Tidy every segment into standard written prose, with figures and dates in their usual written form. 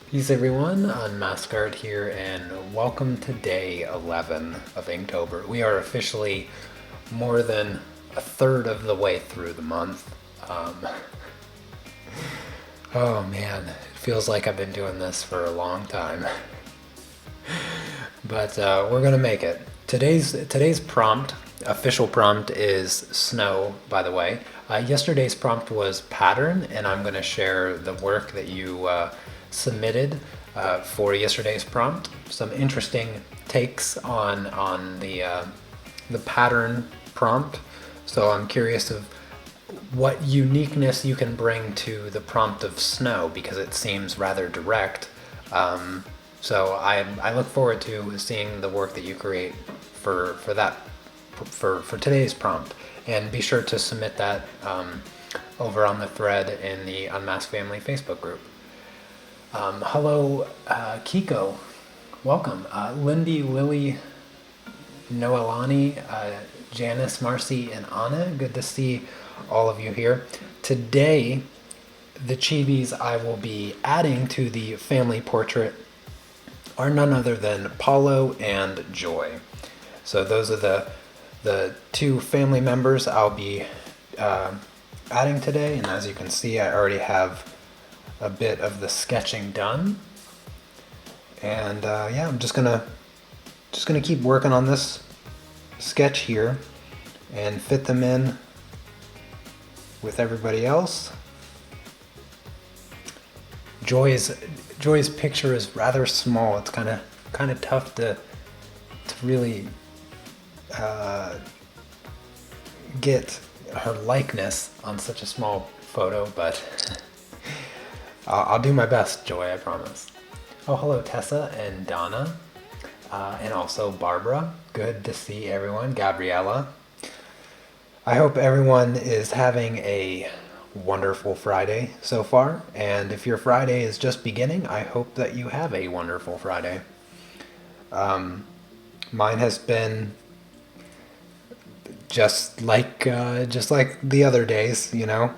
Peace everyone, Unmask here, and welcome to day 11 of Inktober. We are officially more than a third of the way through the month. Oh man, it feels like I've been doing this for a long time. But we're gonna make it. Today's prompt, official prompt, is snow. By the way, yesterday's prompt was pattern, and I'm gonna share the work that you submitted for yesterday's prompt. Some interesting takes on the pattern prompt. So I'm curious of what uniqueness you can bring to the prompt of snow because it seems rather direct. So I look forward to seeing the work that you create for today's prompt, and be sure to submit that over on the thread in the Unmasked Family Facebook group. Hello, Kiko, welcome. Lindy, Lily, Noelani, Janice, Marcy, and Anna. Good to see all of you here today. The chibis I will be adding to the family portrait are none other than Paulo and Joy. So those are the two family members I'll be adding today, and as you can see, I already have a bit of the sketching done. And yeah, I'm just gonna keep working on this sketch here and fit them in with everybody else. Joy's picture is rather small. It's kind of tough to really get her likeness on such a small photo, but I'll do my best, Joy, I promise. Oh, hello, Tessa and Donna, and also Barbara. Good to see everyone. Gabriella. I hope everyone is having a wonderful Friday so far, and if your Friday is just beginning, I hope that you have a wonderful Friday. Mine has been just like the other days, you know,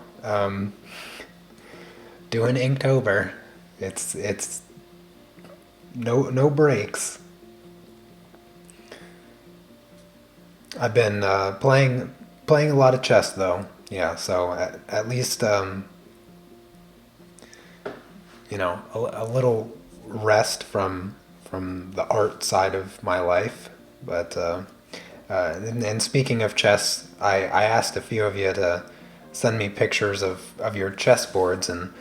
doing Inktober. It's no breaks. I've been playing a lot of chess though. Yeah, so at least you know, a little rest from the art side of my life. But and speaking of chess, I asked a few of you to send me pictures of your chessboards, and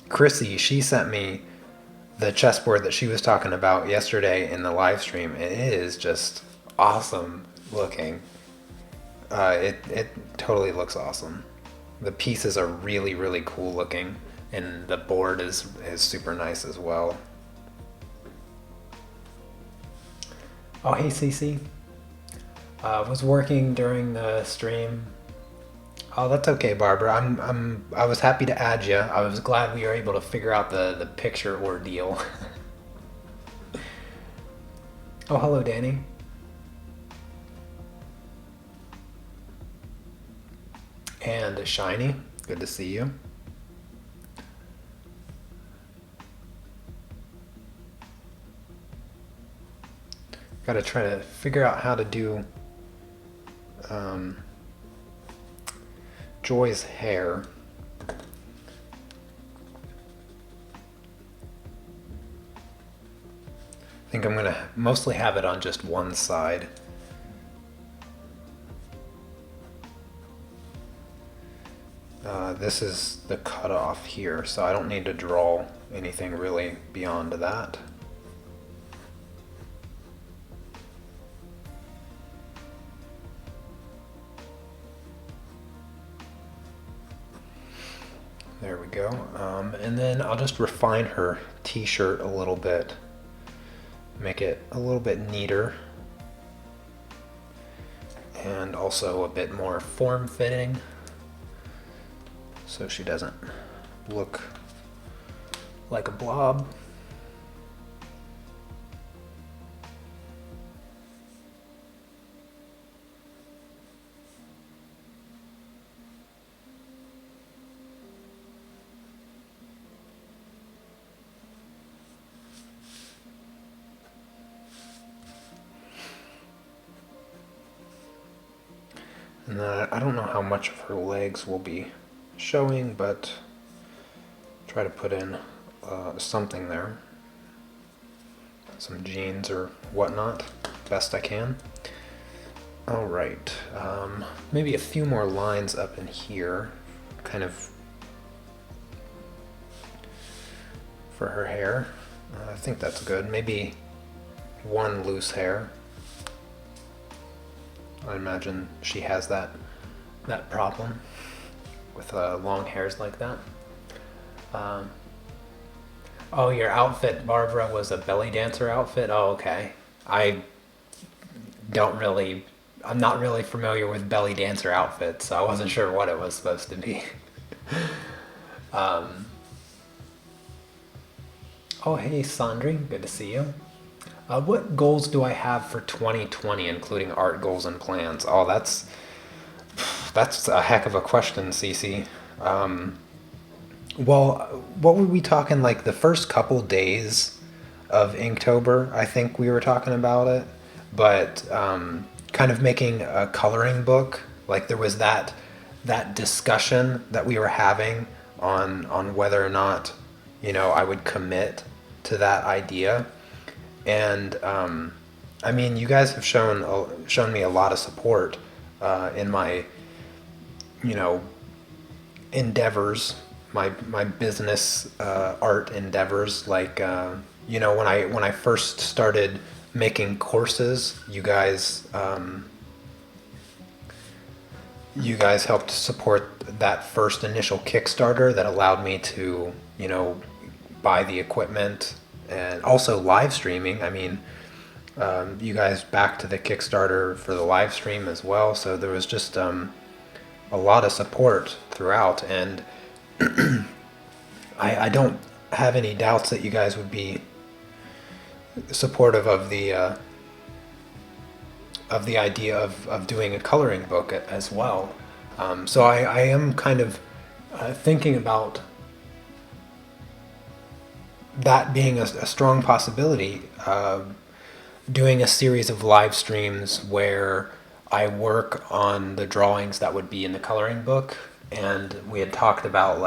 Chrissy, she sent me the chessboard that she was talking about yesterday in the live stream, and it is just awesome looking. It totally looks awesome. The pieces are really cool looking, and the board is super nice as well. Oh, hey, Cece. Was working during the stream. Oh, that's okay, Barbara. I was happy to add you. I was glad we were able to figure out the picture ordeal. Oh, hello, Danny. And Shiny. Good to see you. Gotta try to figure out how to do Joy's hair. I think I'm gonna mostly have it on just one side. This is the cutoff here, so I don't need to draw anything really beyond that. There we go. And then I'll just refine her t-shirt a little bit, make it a little bit neater, and also a bit more form-fitting, so she doesn't look like a blob. And then I don't know how much of her legs will be showing, but try to put in something there. Some jeans or whatnot, best I can. All right, maybe a few more lines up in here, kind of for her hair. I think that's good. Maybe one loose hair. I imagine she has that problem with long hairs like that. Oh, your outfit, Barbara, was a belly dancer outfit? Oh, okay. I'm not really familiar with belly dancer outfits, so I wasn't sure what it was supposed to be. Oh, hey, Sandri, good to see you. What goals do I have for 2020, including art goals and plans? Oh, that's a heck of a question, Cece. Well, what were we talking, like the first couple days of Inktober? I think we were talking about it, but kind of making a coloring book. Like there was that discussion that we were having on whether or not, I would commit to that idea. And I mean, you guys have shown me a lot of support in my, endeavors, my business art endeavors. Like when I first started making courses, you guys helped support that first initial Kickstarter that allowed me to buy the equipment and also live streaming. I mean, you guys backed the Kickstarter for the live stream as well, so there was just a lot of support throughout, and I don't have any doubts that you guys would be supportive of the idea of doing a coloring book as well. So I am kind of thinking about that being a strong possibility, doing a series of live streams where I work on the drawings that would be in the coloring book. And we had talked about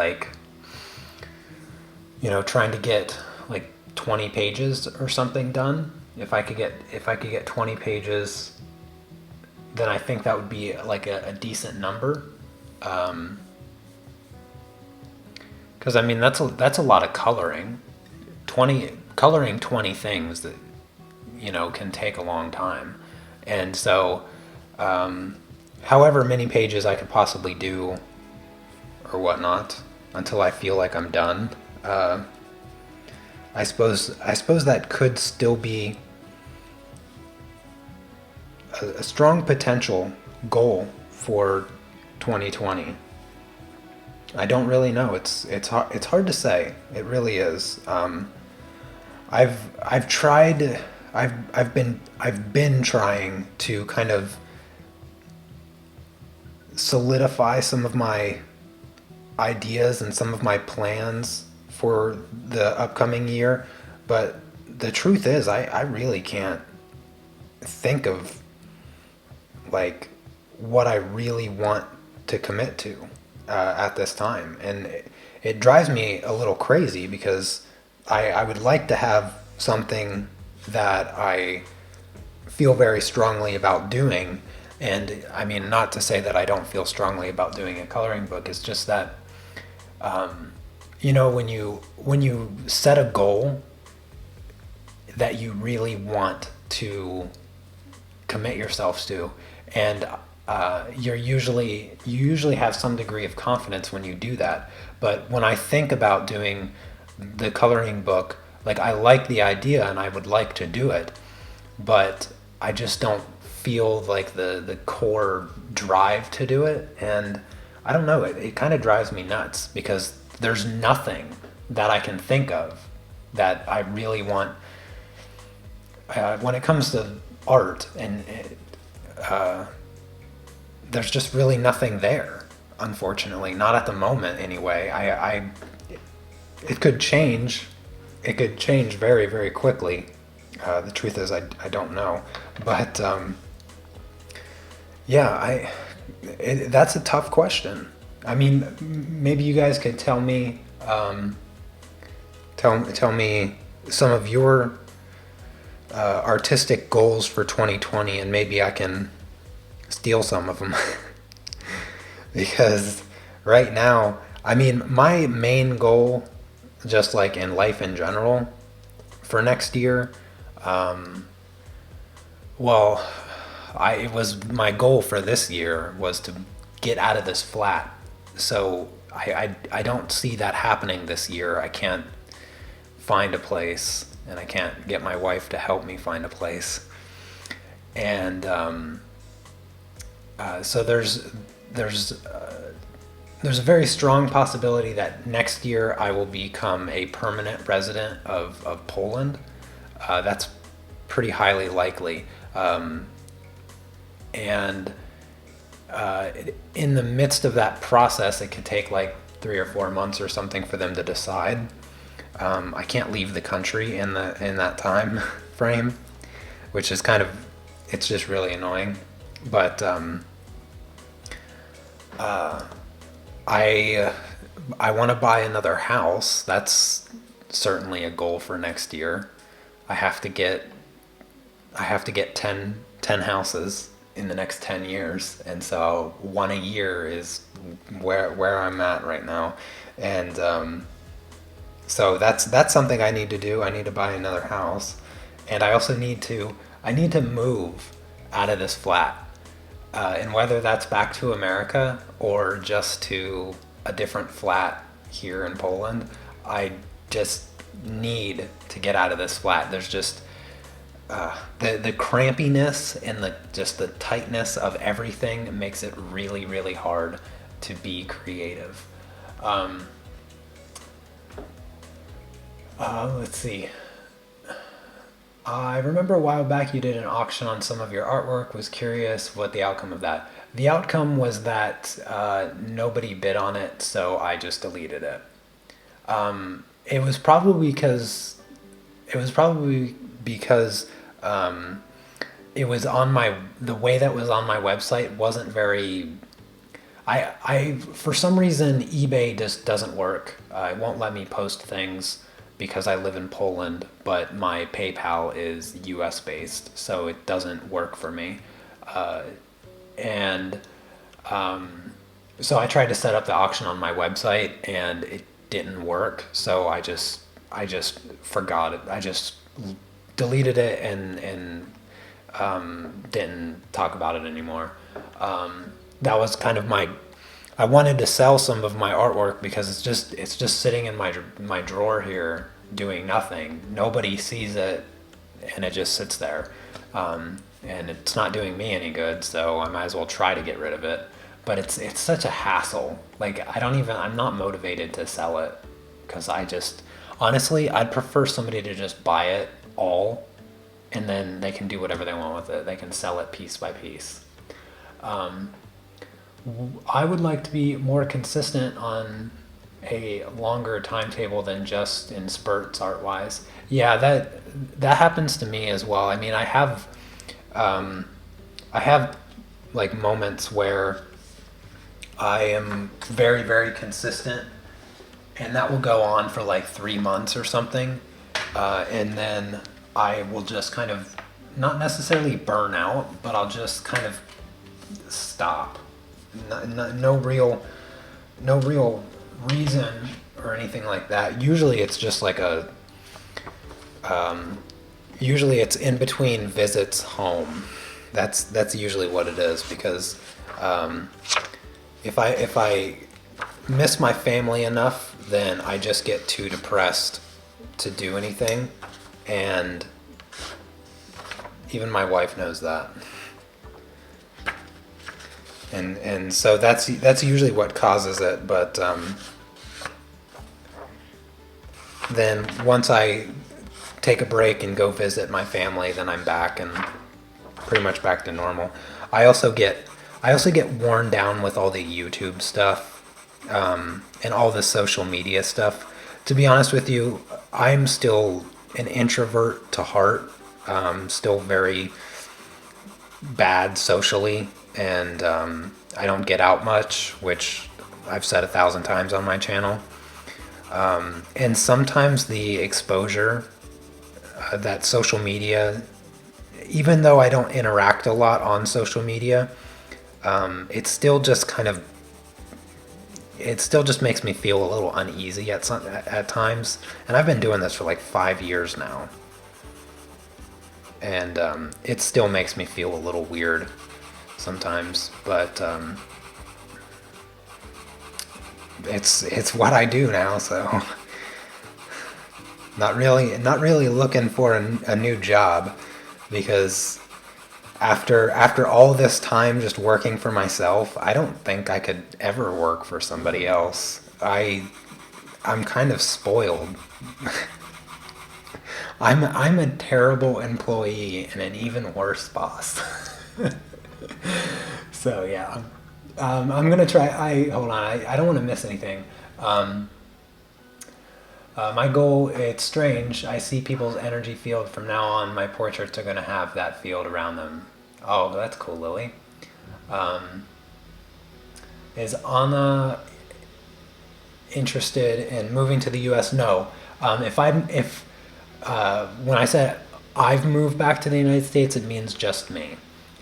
trying to get like 20 pages or something done. If I could get 20 pages, then I think that would be like a decent number. Because I mean that's a lot of coloring. Coloring 20 things that can take a long time, and so however many pages I could possibly do or whatnot until I feel like I'm done. I suppose that could still be a strong potential goal for 2020. I don't really know. It's hard to say. It really is. I've tried. I've been trying to kind of solidify some of my ideas and some of my plans for the upcoming year, but the truth is I really can't think of like what I really want to commit to at this time, and it drives me a little crazy because I would like to have something that I feel very strongly about doing. And I mean, not to say that I don't feel strongly about doing a coloring book. It's just that when you set a goal that you really want to commit yourselves to, and you usually have some degree of confidence when you do that. But when I think about doing the coloring book, like I like the idea and I would like to do it, but I just don't feel like the core drive to do it. And I don't know, it kind of drives me nuts because there's nothing that I can think of that I really want when it comes to art, and there's just really nothing there, unfortunately, not at the moment anyway. It could change. It could change very, very quickly. The truth is I don't know, but yeah, That's a tough question. I mean, maybe you guys could tell me, tell me some of your artistic goals for 2020, and maybe I can steal some of them. Because right now, I mean, my main goal, just like in life in general, for next year, well, it was my goal for this year was to get out of this flat. So I don't see that happening this year. I can't find a place, and I can't get my wife to help me find a place. And so there's a very strong possibility that next year I will become a permanent resident of Poland. That's pretty highly likely. And in the midst of that process, it could take like 3 or 4 months or something for them to decide. I can't leave the country in that time frame, which is it's just really annoying. But I want to buy another house. That's certainly a goal for next year. I have to get 10 houses in the next 10 years, and so one a year is where I'm at right now. And so that's something I need to do. I need to buy another house, and I also need to move out of this flat. And whether that's back to America or just to a different flat here in Poland, I just need to get out of this flat. There's just the crampiness and the tightness of everything makes it really, really hard to be creative. Let's see. I remember a while back you did an auction on some of your artwork. Was curious what the outcome of that. The outcome was that nobody bid on it, so I just deleted it. It was probably because it was on the way that was on my website wasn't very. I for some reason eBay just doesn't work. It won't let me post things because I live in Poland, but my PayPal is US based, so it doesn't work for me. So I tried to set up the auction on my website and it didn't work, so I just forgot it. I just deleted it and didn't talk about it anymore. That was kind of I wanted to sell some of my artwork because it's just sitting in my drawer here doing nothing. Nobody sees it, and it just sits there, and it's not doing me any good. So I might as well try to get rid of it. But it's such a hassle. Like I'm not motivated to sell it because honestly I'd prefer somebody to just buy it all, and then they can do whatever they want with it. They can sell it piece by piece. I would like to be more consistent on a longer timetable than just in spurts art-wise. Yeah, that happens to me as well. I mean, I have like moments where I am very, very consistent, and that will go on for like 3 months or something, and then I will just kind of not necessarily burn out, but I'll just kind of stop. No real reason or anything like that. Usually it's just like usually it's in between visits home. That's usually what it is, because if I miss my family enough, then I just get too depressed to do anything, and even my wife knows that. And so that's usually what causes it. But then once I take a break and go visit my family, then I'm back and pretty much back to normal. I also get worn down with all the YouTube stuff, and all the social media stuff. To be honest with you, I'm still an introvert to heart. Still very bad socially, and I don't get out much, which I've said 1,000 times on my channel. And sometimes the exposure that social media, even though I don't interact a lot on social media, it still just makes me feel a little uneasy at times. And I've been doing this for like 5 years now. And it still makes me feel a little weird sometimes, but it's what I do now, so not really looking for a new job, because after all this time just working for myself, I don't think I could ever work for somebody else. I'm kind of spoiled. I'm a terrible employee and an even worse boss. So yeah, I'm gonna try. Hold on. I don't want to miss anything. My goal. It's strange. I see people's energy field from now on. My portraits are gonna have that field around them. Oh, that's cool, Lily. Is Anna interested in moving to the U.S.? No. When I said I've moved back to the United States, it means just me,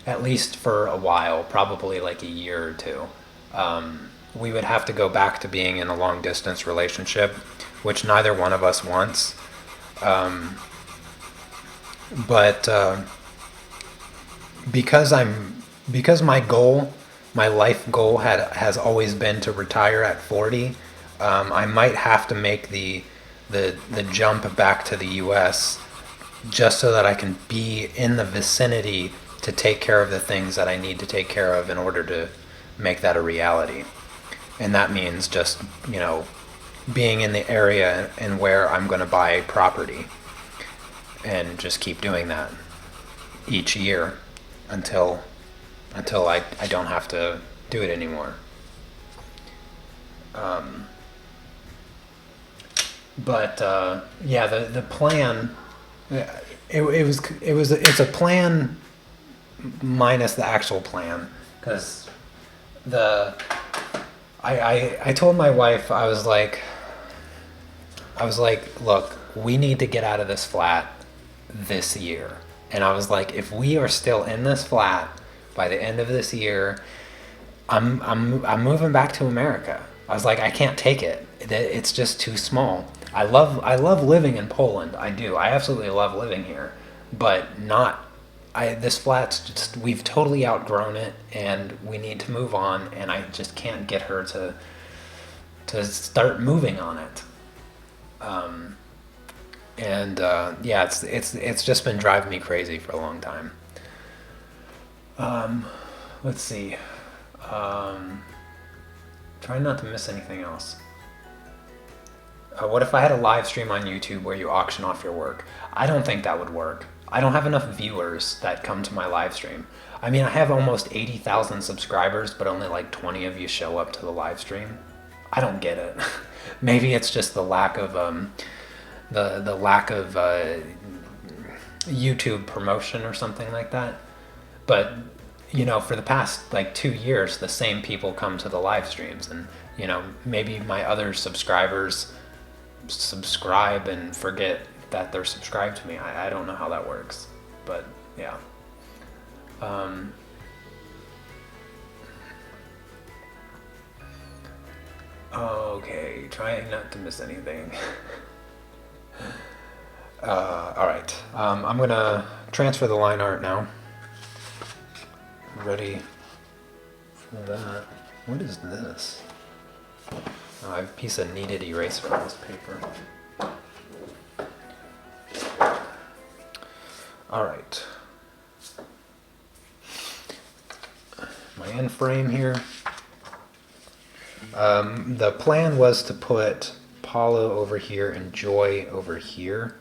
at least for a while, probably like a year or two. We would have to go back to being in a long distance relationship, which neither one of us wants. But because my life goal has always been to retire at 40, I might have to make the jump back to the U.S. just so that I can be in the vicinity to take care of the things that I need to take care of in order to make that a reality. And that means just, being in the area and where I'm going to buy property, and just keep doing that each year until I don't have to do it anymore. But yeah, the plan, it's a plan minus the actual plan, because I told my wife, I was like, look, we need to get out of this flat this year. And I was like, if we are still in this flat by the end of this year, I'm moving back to America. I was like, I can't take it. It's just too small. I love living in Poland. I do. I absolutely love living here, but this flat's just, we've totally outgrown it, and we need to move on. And I just can't get her to start moving on it. Yeah, it's just been driving me crazy for a long time. Let's see. Try not to miss anything else. What if I had a live stream on YouTube where you auction off your work? I don't think that would work. I don't have enough viewers that come to my live stream. I mean, I have almost 80,000 subscribers, but only like 20 of you show up to the live stream. I don't get it. Maybe it's just the lack of the lack of YouTube promotion or something like that. But for the past like 2 years, the same people come to the live streams, and maybe my other subscribers subscribe and forget that they're subscribed to me. I don't know how that works, but yeah. Okay, trying not to miss anything. All right, I'm gonna transfer the line art now. Ready for that. What is this? Oh, I have a piece of kneaded eraser on this paper. All right. My end frame here. The plan was to put Paulo over here and Joy over here.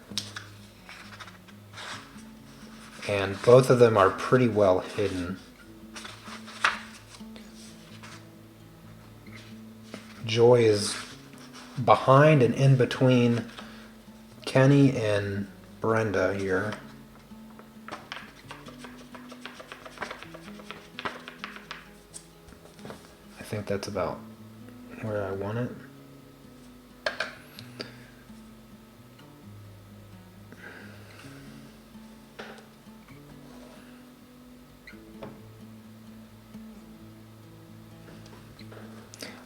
And both of them are pretty well hidden. Joy is behind and in between Kenny and Brenda here. think that's about where I want it.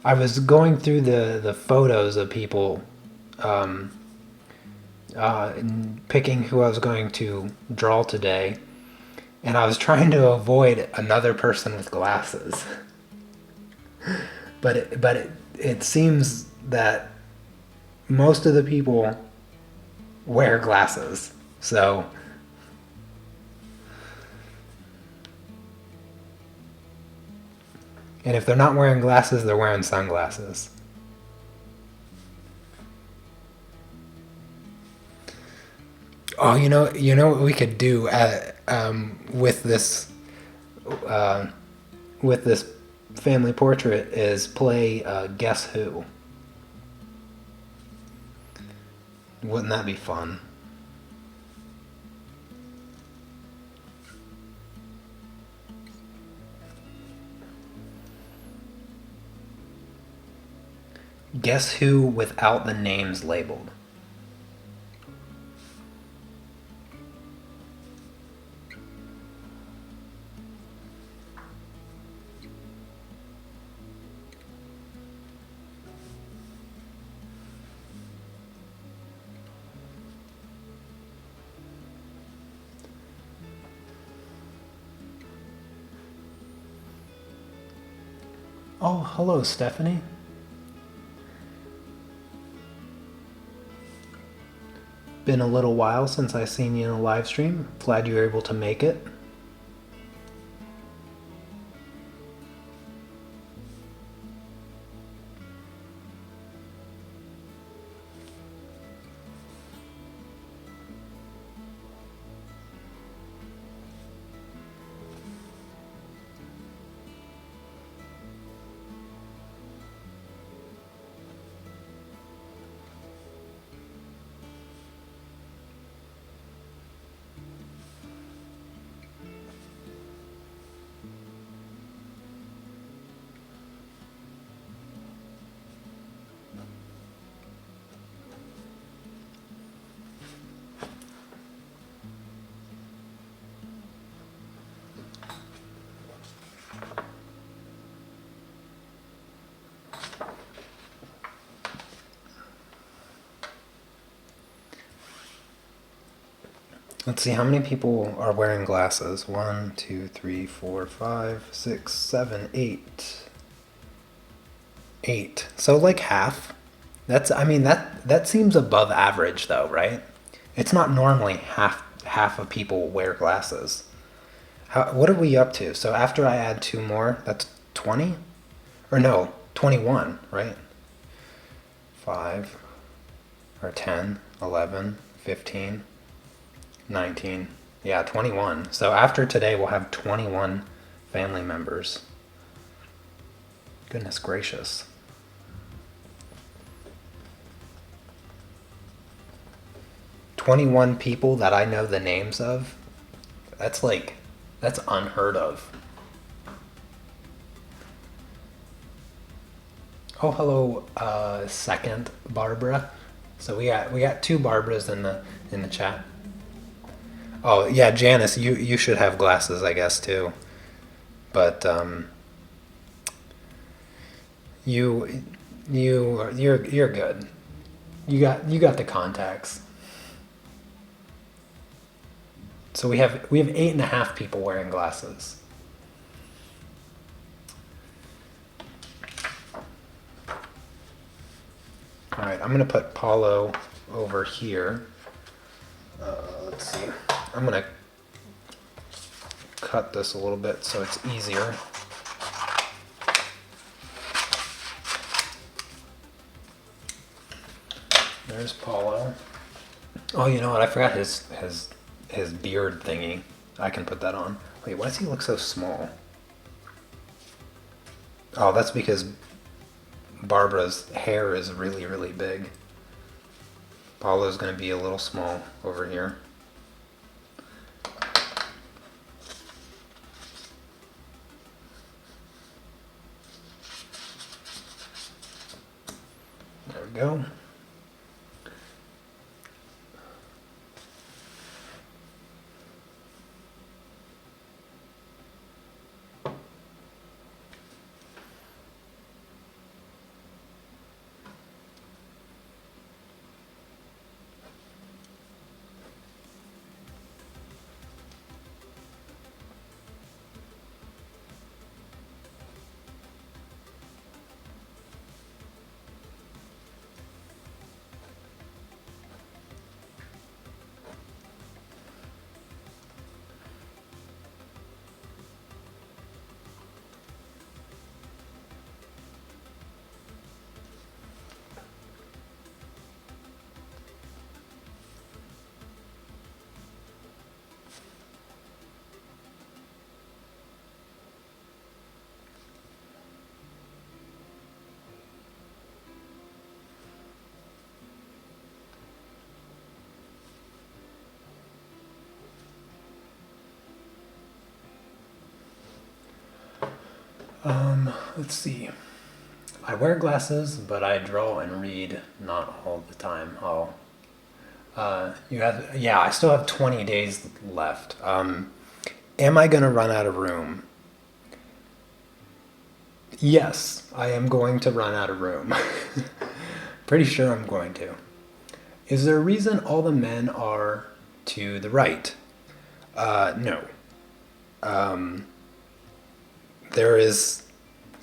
I was going through the photos of people and picking who I was going to draw today, and I was trying to avoid another person with glasses. But it seems that most of the people wear glasses. So and if they're not wearing glasses, they're wearing sunglasses. Oh, you know what we could do uh, with this family portrait is play Guess Who. Wouldn't that be fun? Guess Who without the names labeled. Oh, hello, Stephanie. Been a little while since I seen you in a live stream. Glad you were able to make it. Let's see, how many people are wearing glasses? 1, 2, 3, 4, 5, 6, 7, 8. 8. So like half. That seems above average though, right? It's not normally half of people wear glasses. What are we up to? So after I add 2 more, that's 20? Or no, 21, right? 5 or 10, 11, 15. 19. Yeah, 21. So after today, we'll have 21 family members. Goodness gracious. "21 people that I know the names of." That's unheard of. Oh, hello, second Barbara. So we got 2 Barbaras in the chat. Oh yeah, Janice, you should have glasses, I guess, too. But you're good. You got the contacts. So we have 8.5 people wearing glasses. All right, I'm gonna put Paulo over here. Let's see. I'm gonna cut this a little bit so it's easier. There's Paulo. Oh, you know what? I forgot his beard thingy. I can put that on. Wait, why does he look so small? Oh, that's because Barbara's hair is really, really big. Paulo's gonna be a little small over here. we go. Let's see. I wear glasses, but I draw and read not all the time. I still have 20 days left. Am I going to run out of room? Yes, I am going to run out of room. Pretty sure I'm going to. Is there a reason all the men are to the right? No. There is.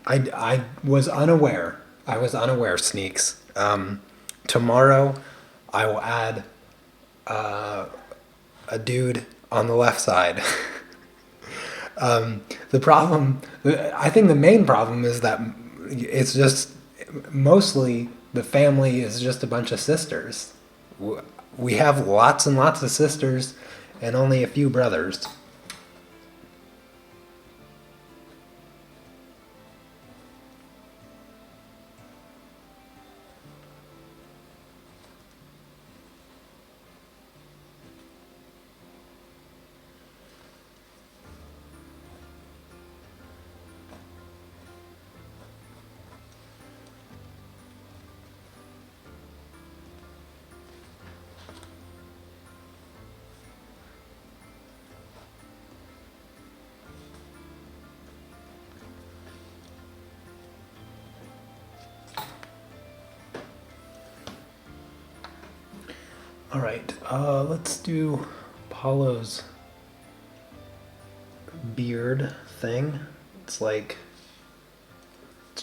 I was unaware. Sneaks. Tomorrow, I will add a dude on the left side. The problem, I think the main problem is that it's just mostly the family is just a bunch of sisters. We have lots and lots of sisters and only a few brothers. All right, let's do Paulo's beard thing. It's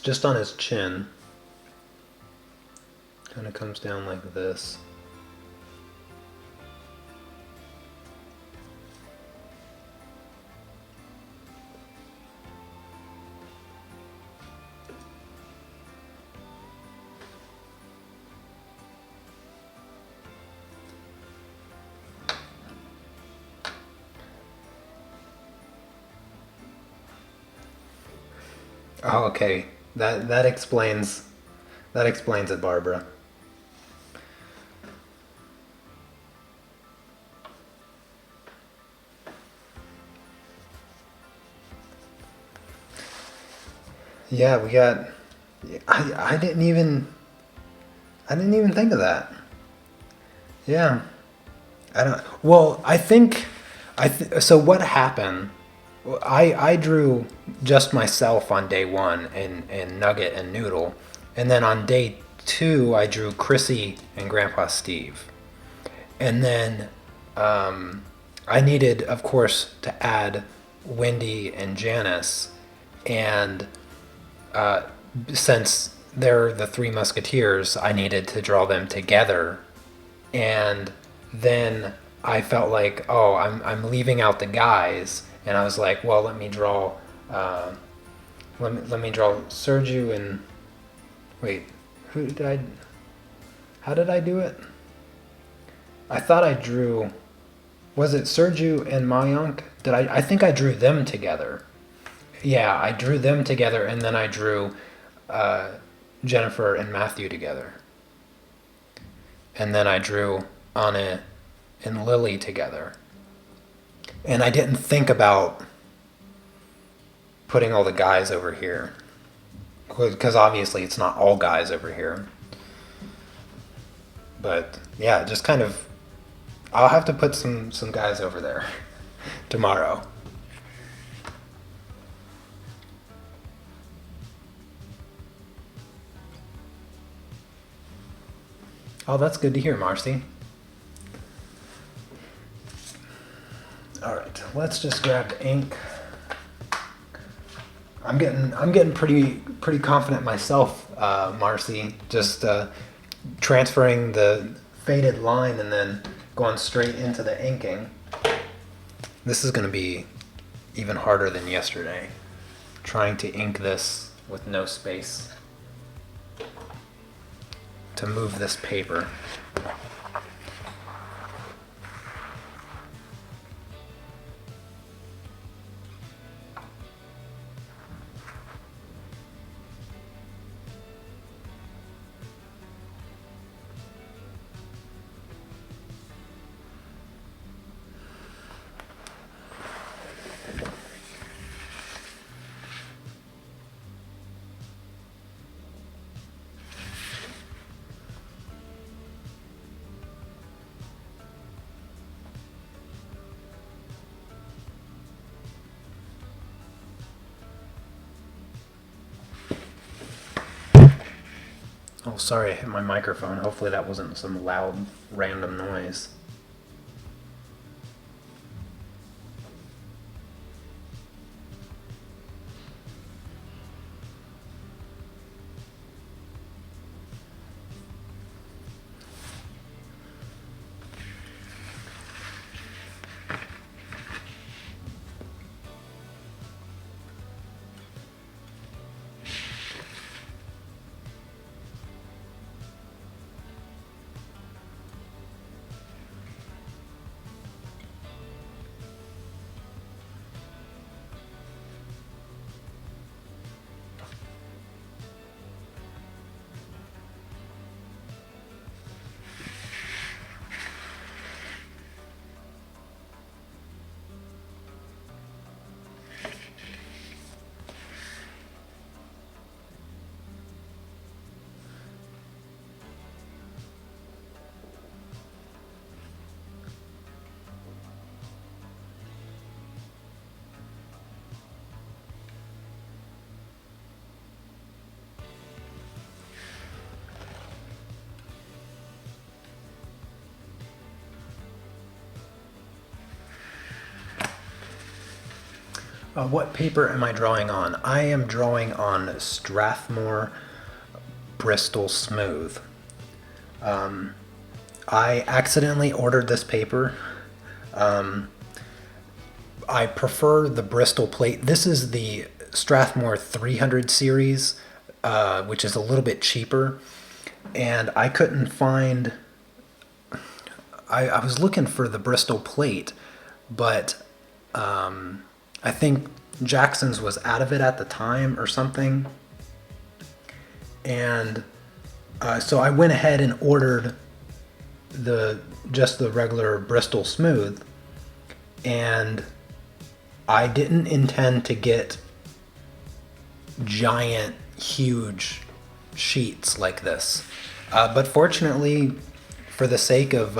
just on his chin. Kind of comes down like this. Oh, okay. That explains it, Barbara. Yeah, we got. I didn't even think of that. Yeah, I don't. Well, I think so. What happened? I drew just myself on day one and Nugget and Noodle, and then on day two I drew Chrissy and Grandpa Steve, and then I needed, of course, to add Wendy and Janice, and since they're the Three Musketeers, I needed to draw them together, and then I felt like, oh, I'm leaving out the guys. And I was like, well, let me draw Sergio and wait, how did I do it? I thought I drew, was it Sergio and Mayank? I think I drew them together. Yeah, I drew them together, and then I drew Jennifer and Matthew together. And then I drew Anna and Lily together. And I didn't think about putting all the guys over here. Because obviously it's not all guys over here. But yeah, just kind of, I'll have to put some guys over there tomorrow. Oh, that's good to hear, Marcy. All right, let's just grab the ink. I'm getting pretty confident myself, Marcy. Just transferring the faded line and then going straight into the inking. This is going to be even harder than yesterday. Trying to ink this with no space to move this paper. Oh, sorry, I hit my microphone. Hopefully that wasn't some loud, random noise. What paper am I drawing on? I am drawing on Strathmore Bristol Smooth. I accidentally ordered this paper. I prefer the Bristol plate. This is the Strathmore 300 series, which is a little bit cheaper. And I couldn't find... I was looking for the Bristol plate, but I think Jackson's was out of it at the time or something. And so I went ahead and ordered just the regular Bristol Smooth, and I didn't intend to get giant, huge sheets like this. But fortunately, for the sake of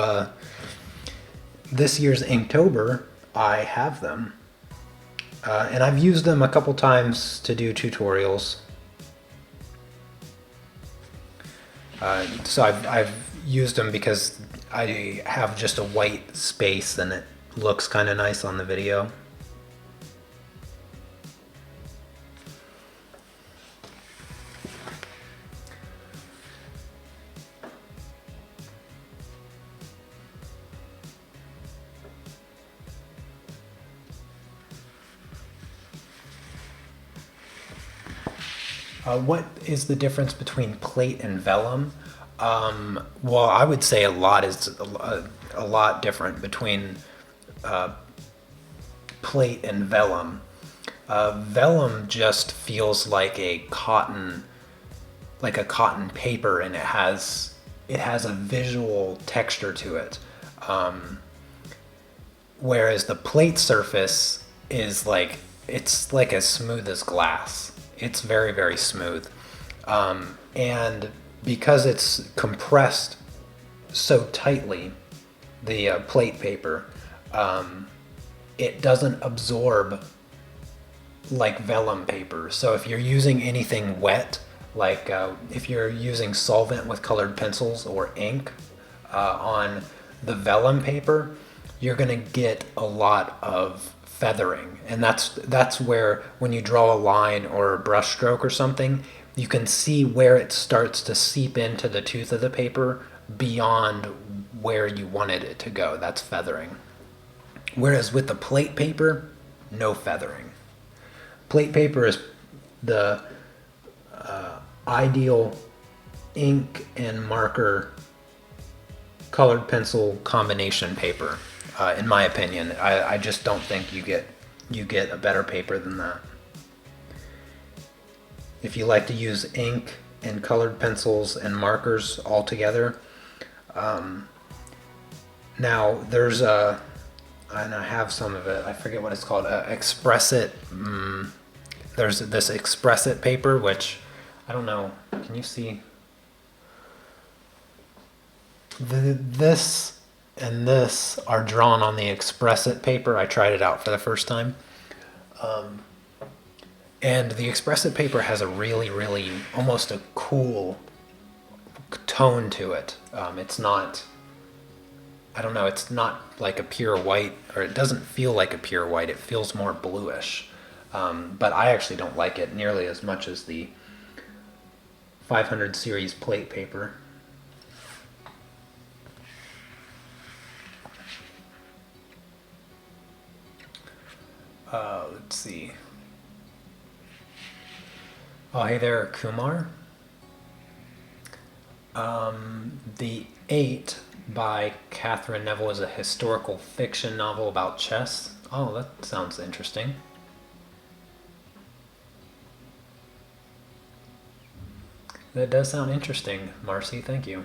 this year's Inktober, I have them. And I've used them a couple times to do tutorials. So I've used them because I have just a white space and it looks kind of nice on the video. What is the difference between plate and vellum? Well, I would say a lot different between plate and vellum. Vellum just feels like a cotton paper, and it has a visual texture to it. Whereas the plate surface is it's like as smooth as glass. It's very, very smooth. And because it's compressed so tightly, the plate paper, it doesn't absorb like vellum paper. So if you're using anything wet, like if you're using solvent with colored pencils or ink on the vellum paper, you're gonna get a lot of feathering. And that's where, when you draw a line or a brush stroke or something, you can see where it starts to seep into the tooth of the paper beyond where you wanted it to go. That's feathering. Whereas with the plate paper, no feathering. Plate paper is the ideal ink and marker colored pencil combination paper, in my opinion. I just don't think you get a better paper than that. If you like to use ink and colored pencils and markers all together, now there's a, and I have some of it, I forget what it's called, Express It. There's this Express It paper, which I don't know, can you see? This and this are drawn on the Express It paper. I tried it out for the first time. And the Express It paper has a really, really, almost a cool tone to it. It's not, I don't know, it's not like a pure white, or it doesn't feel like a pure white. It feels more bluish. But I actually don't like it nearly as much as the 500 series plate paper. Let's see. Oh, hey there, Kumar. The 8 by Catherine Neville is a historical fiction novel about chess. Oh, that sounds interesting. That does sound interesting, Marcy. Thank you.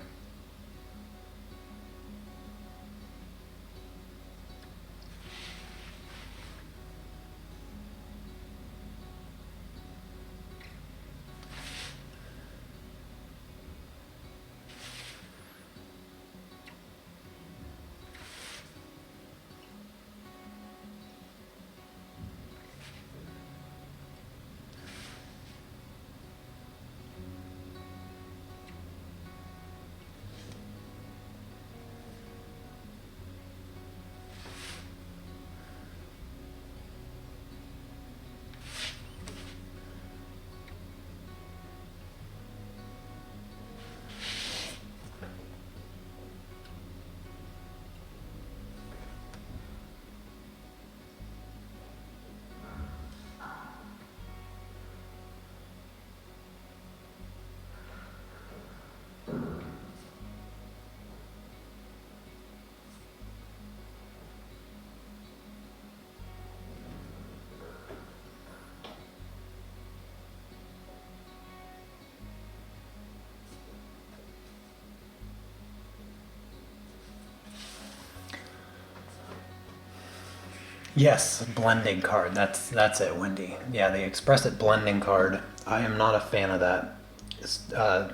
Yes, blending card. That's it, Wendy. Yeah, the Express It blending card. I am not a fan of that.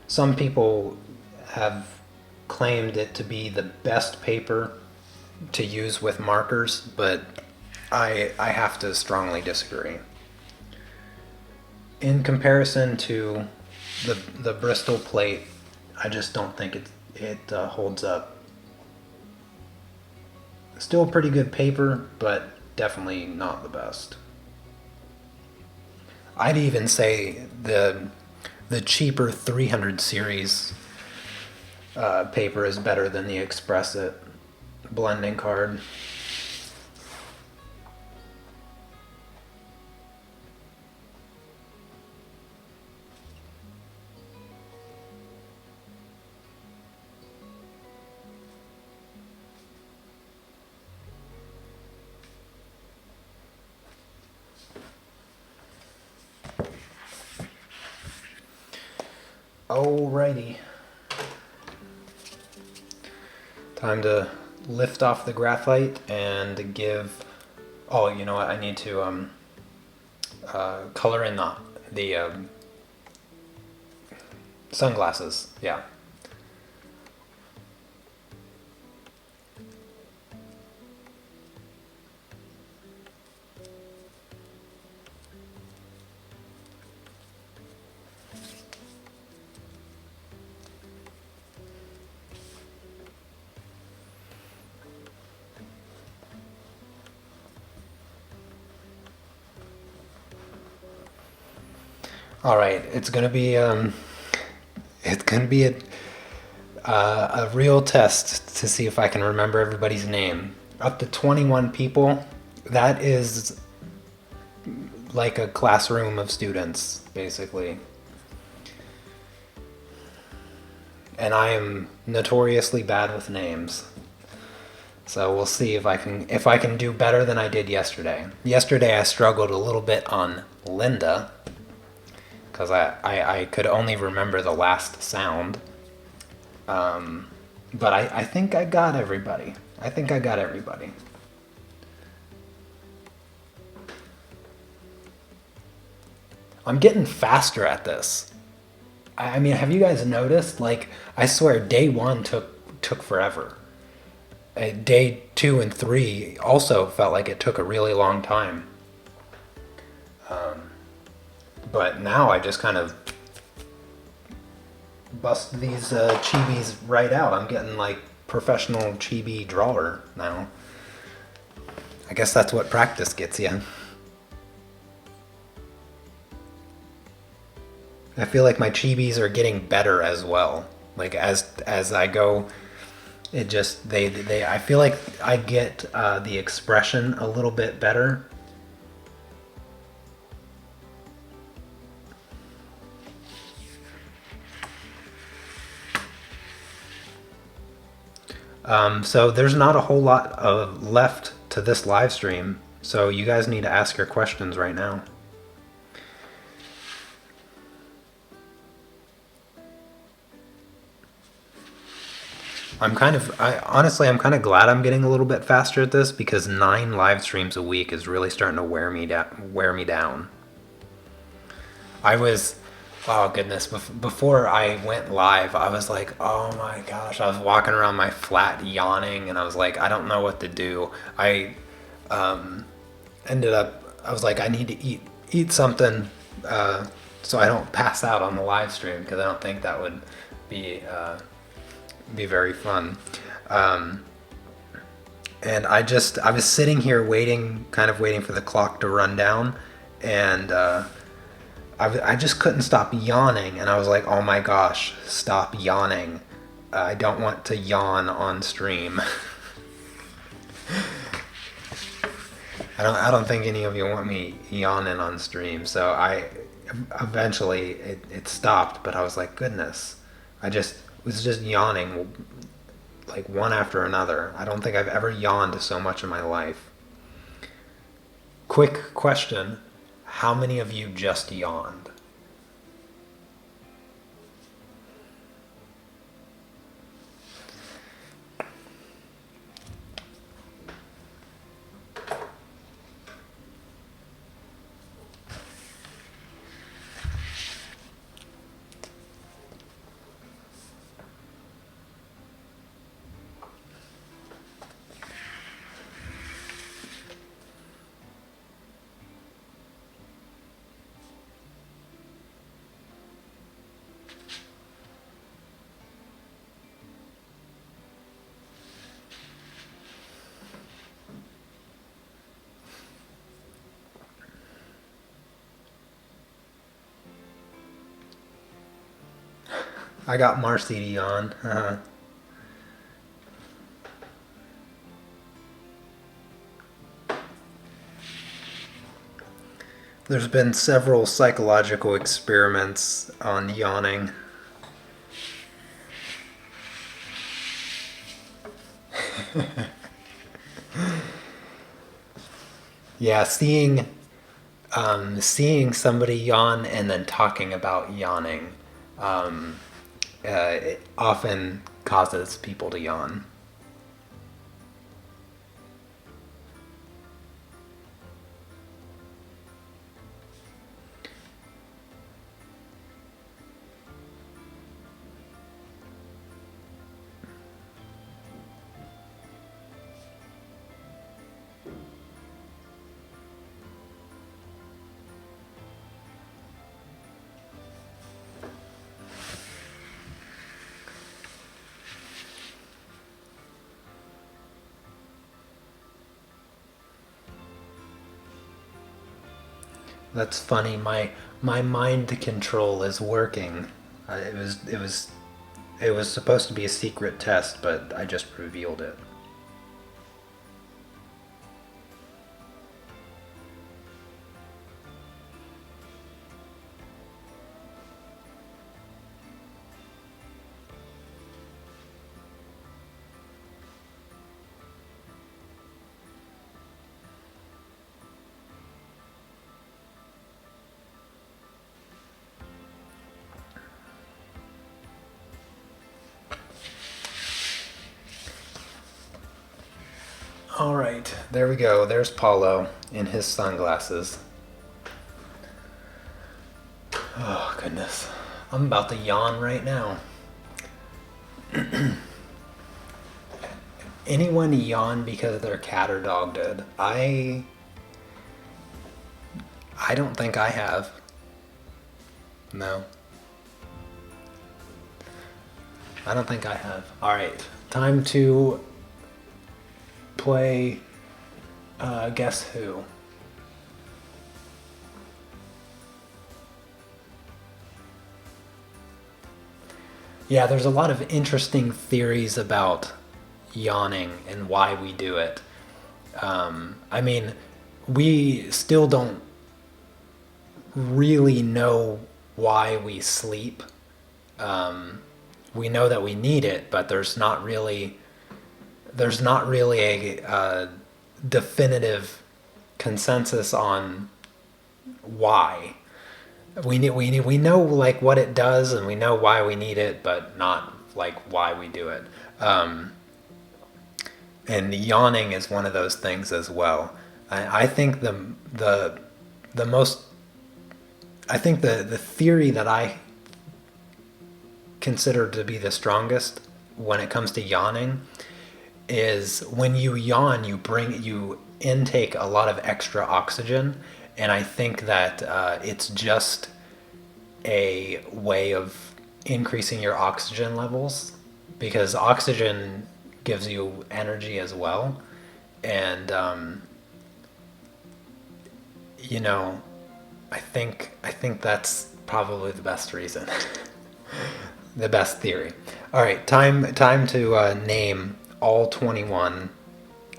Some people have claimed it to be the best paper to use with markers, but I have to strongly disagree. In comparison to the Bristol plate, I just don't think it holds up. Still pretty good paper, but definitely not the best. I'd even say the cheaper 300 series paper is better than the Express It blending card. Alrighty. Time to lift off the graphite and give, oh, you know what, I need to color in the sunglasses, yeah. All right, it's gonna be a real test to see if I can remember everybody's name. Up to 21 people. That is like a classroom of students, basically. And I am notoriously bad with names. So we'll see if I can do better than I did yesterday. Yesterday I struggled a little bit on Linda because I could only remember the last sound. But I think I got everybody. I think I got everybody. I'm getting faster at this. I mean, have you guys noticed? Like, I swear, day one took forever. Day 2 and 3 also felt like it took a really long time. But now I just kind of bust these chibis right out. I'm getting like professional chibi drawer now. I guess that's what practice gets you. I feel like my chibis are getting better as well. Like as I go, it just they I feel like I get the expression a little bit better. So there's not a whole lot of left to this live stream, so you guys need to ask your questions right now. Honestly, I'm kind of glad I'm getting a little bit faster at this because 9 live streams a week is really starting to wear me down. I was, oh goodness, before I went live, I was like, oh my gosh, I was walking around my flat yawning and I was like, I don't know what to do. I ended up, I was like, I need to eat something so I don't pass out on the live stream because I don't think that would be very fun. And I was sitting here kind of waiting for the clock to run down, and I just couldn't stop yawning, and I was like, oh my gosh, stop yawning. I don't want to yawn on stream. I don't think any of you want me yawning on stream, so eventually it stopped, but I was like, goodness, I was just yawning like one after another. I don't think I've ever yawned so much in my life. Quick question, how many of you just yawned? I got Marcy to yawn. There's been several psychological experiments on yawning. Yeah, seeing somebody yawn and then talking about yawning it often causes people to yawn. That's funny. My mind control is working. It was supposed to be a secret test, but I just revealed it. All right, there we go. There's Paulo in his sunglasses. Oh, goodness. I'm about to yawn right now. Anyone yawn because their cat or dog did? I don't think I have. No. I don't think I have. All right, time to play Guess Who. Yeah, there's a lot of interesting theories about yawning and why we do it. I mean, we still don't really know why we sleep. We know that we need it, but there's not really a definitive consensus on why. We know like what it does, and we know why we need it, but not like why we do it. And yawning is one of those things as well. I think the theory that I consider to be the strongest when it comes to yawning is when you yawn, you intake a lot of extra oxygen, and I think that it's just a way of increasing your oxygen levels, because oxygen gives you energy as well, and I think that's probably the best reason, the best theory. All right, time to name all 21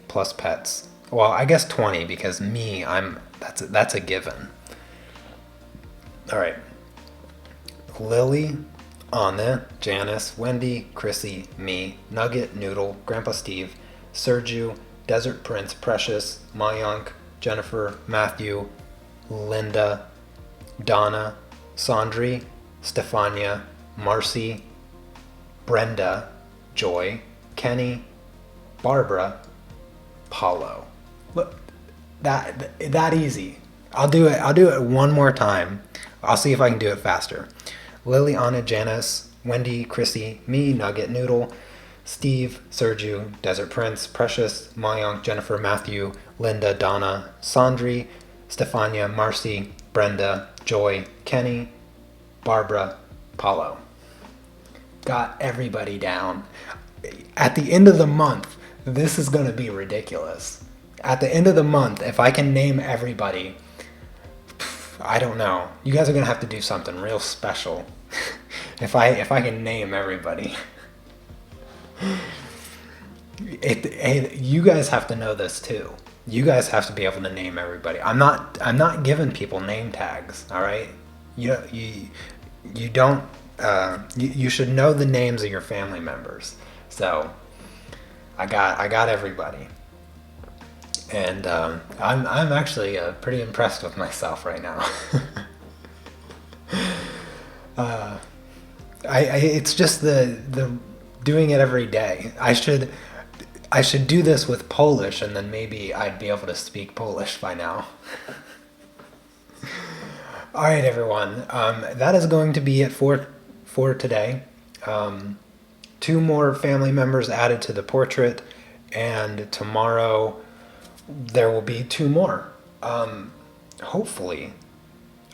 plus pets. Well, I guess 20, because me, that's a given. All right. Lily, Anna, Janice, Wendy, Chrissy, me, Nugget, Noodle, Grandpa Steve, Sergio, Desert Prince, Precious, Mayank, Jennifer, Matthew, Linda, Donna, Sandri, Stefania, Marcy, Brenda, Joy, Kenny, Barbara, Paulo. Look, that easy. I'll do it one more time. I'll see if I can do it faster. Lily, Anna, Janice, Wendy, Chrissy, me, Nugget, Noodle, Steve, Sergio, Desert Prince, Precious, Mayank, Jennifer, Matthew, Linda, Donna, Sandri, Stefania, Marcy, Brenda, Joy, Kenny, Barbara, Paulo. Got everybody down. At the end of the month, this is going to be ridiculous. At the end of the month, if I can name everybody, I don't know. You guys are going to have to do something real special if I can name everybody. You guys have to know this too. You guys have to be able to name everybody. I'm not giving people name tags, all right? You don't you should know the names of your family members. So I got everybody. And I'm actually pretty impressed with myself right now. It's just the doing it every day. I should do this with Polish, and then maybe I'd be able to speak Polish by now. All right, everyone. That is going to be it for today. 2 more family members added to the portrait, and tomorrow there will be 2 more. Hopefully.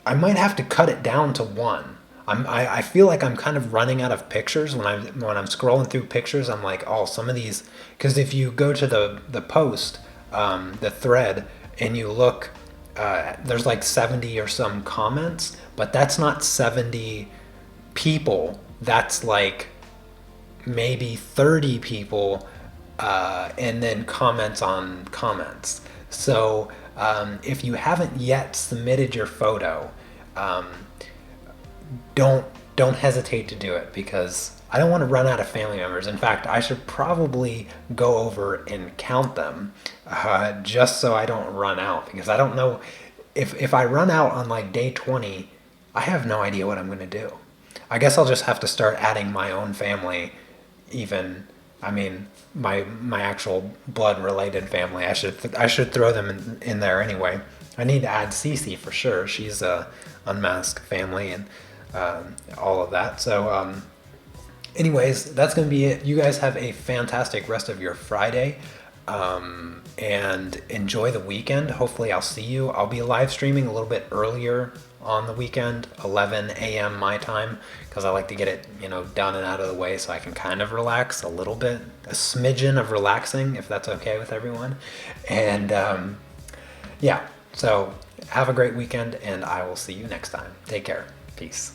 I might have to cut it down to 1. I feel like I'm kind of running out of pictures when I'm scrolling through pictures. I'm like, oh, some of these, because if you go to the post, the thread, and you look there's like 70 or some comments, but that's not 70 people. That's like maybe 30 people, and then comments on comments. So if you haven't yet submitted your photo, um, don't hesitate to do it, because I don't want to run out of family members. In fact, I should probably go over and count them, just so I don't run out, because I don't know if I run out on like day 20, I have no idea what I'm going to do. I guess I'll just have to start adding my own family, even, I mean, my actual blood related family. I should throw them in there anyway. I need to add Cece for sure. She's a Unmask family, and all of that. So anyways, that's going to be it. You guys have a fantastic rest of your Friday, and enjoy the weekend. Hopefully I'll see you. I'll be live streaming a little bit earlier on the weekend, 11 a.m. my time, because I like to get it, done and out of the way so I can kind of relax a little bit, a smidgen of relaxing, if that's okay with everyone. And yeah, so have a great weekend, and I will see you next time. Take care. Peace.